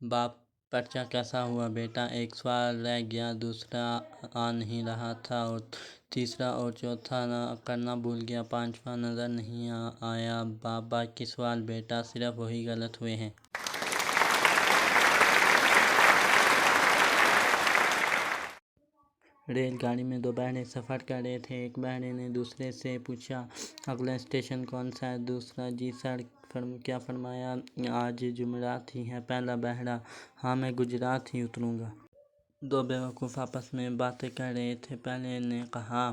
बाप पर्चा कैसा हुआ बेटा? एक सवाल रह गया, दूसरा आ नहीं रहा था, और तीसरा और चौथा करना भूल गया, पांचवा नजर नहीं आया। बाप बाकी सवाल बेटा, सिर्फ वही गलत हुए हैं। रेलगाड़ी में दो बहरे सफ़र कर रहे थे। एक बहरे ने दूसरे से पूछा, अगला स्टेशन कौन सा है? दूसरा, जी सर क्या फरमाया? आज जुमेरात ही है। पहला बहरा, हाँ मैं गुजरात ही उतरूंगा। दो बेवकूफ़ आपस में बातें कर रहे थे। पहले ने कहा,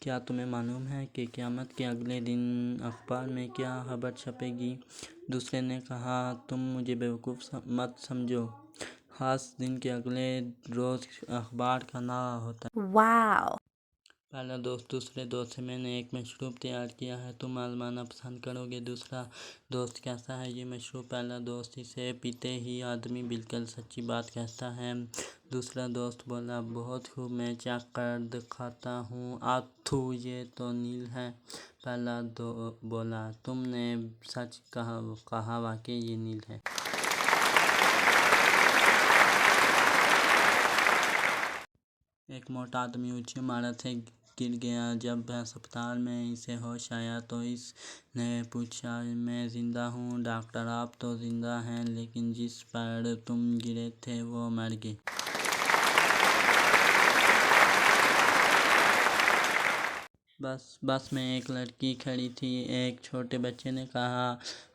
क्या तुम्हें मालूम है कि क़यामत के अगले दिन अखबार में क्या खबर छपेगी? दूसरे ने कहा, तुम मुझे बेवकूफ़ मत समझो, खास दिन के अगले रोज़ अखबार का नारा होता है। वाह! पहला दोस्त दूसरे दोस्त से, मैंने एक मशरूब तैयार किया है, तुम आजमाना पसंद करोगे? दूसरा दोस्त, कैसा है ये मशरूब? पहला दोस्त, इसे पीते ही आदमी बिल्कुल सच्ची बात कहता है। दूसरा दोस्त बोला, बहुत खूब, मैं चख कर दिखाता हूँ। आथू, ये तो नील है। पहला बोला, तुमने सच कहा, वाकई ये नील है। एक मोटा आदमी ऊंची इमारत से गिर गया। जब अस्पताल में इसे होश आया तो इसने पूछा, मैं जिंदा हूँ डॉक्टर? आप तो जिंदा हैं, लेकिन जिस पर तुम गिरे थे वो मर गई। बस में एक लड़की खड़ी थी। एक छोटे बच्चे ने कहा,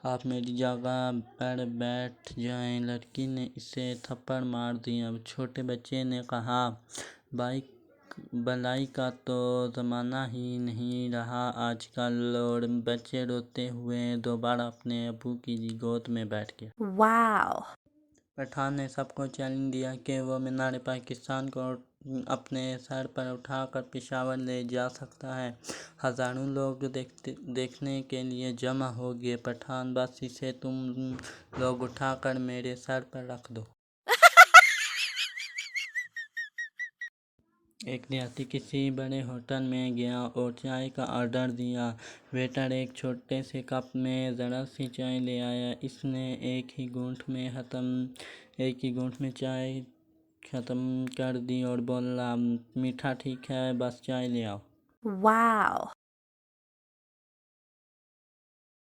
आप मेरी जगह पर बैठ जाएं। लड़की ने इसे थप्पड़ मार दिया। छोटे बच्चे ने कहा, भलाई का तो ज़माना ही नहीं रहा आजकल। और बच्चे रोते हुए दोबारा अपने अब्बू की गोद में बैठ गया। वाह! पठान ने सबको चैलेंज दिया कि वो मीनार पाकिस्तान को अपने सर पर उठाकर पेशावर ले जा सकता है। हजारों लोग देखने के लिए जमा हो गए। पठान, बस इसे तुम लोग उठाकर मेरे सर पर रख दो। एक देहाती किसी बड़े होटल में गया और चाय का ऑर्डर दिया। वेटर एक छोटे से कप में ज़रा सी चाय ले आया। इसने एक ही घूंट में चाय ख़त्म कर दी और बोला, मीठा ठीक है, बस चाय ले आओ। वाह!